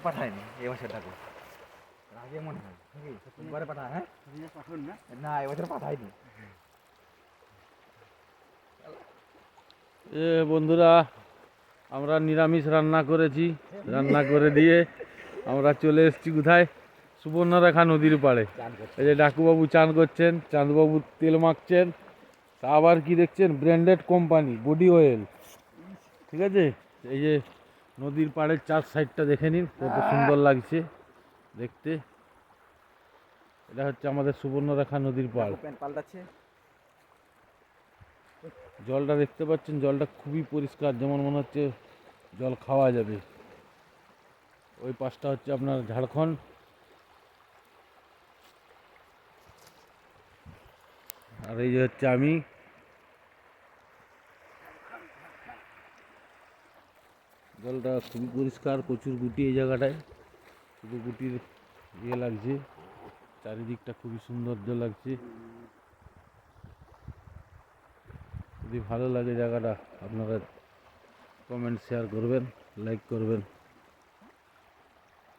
পাঠায়নি এবছর ঠাকুর, আগে মনে হয় এবারে পাঠায়। হ্যাঁ পাঠান না, না এবছর পাঠায়নি। বন্ধুরা, আমরা নিরামিষ রান্না করেছি, রান্না করে দিয়ে আমরা চলে এসেছি কোথায়, সুবর্ণরেখা নদীর পাড়ে। এই যে ডাকুবাবু চান করছেন, চাঁদবাবু তেল মাখছেন, তা আবার কি দেখছেন, ব্র্যান্ডেড কোম্পানি বডি অয়েল। ঠিক আছে, এই যে নদীর পাড়ের চার সাইডটা দেখে নিন, কত সুন্দর লাগছে দেখতে। এটা হচ্ছে আমাদের সুবর্ণরেখা নদীর পাড়। পাল্টাচ্ছে, জলটা দেখতে পাচ্ছেন, জলটা খুবই পরিষ্কার, যেমন মনে হচ্ছে জল খাওয়া যাবে। ওই পাশটা হচ্ছে আপনার ঝাড়খণ্ড, আর এই যে হচ্ছে আমি। জলটা খুবই পরিষ্কার, প্রচুর গুটি এই জায়গাটায়, শুধু গুটির ইয়ে লাগছে, চারিদিকটা খুবই সৌন্দর্য লাগছে। যদি ভালো লাগে জায়গাটা, আপনারা কমেন্ট শেয়ার করবেন, লাইক করবেন।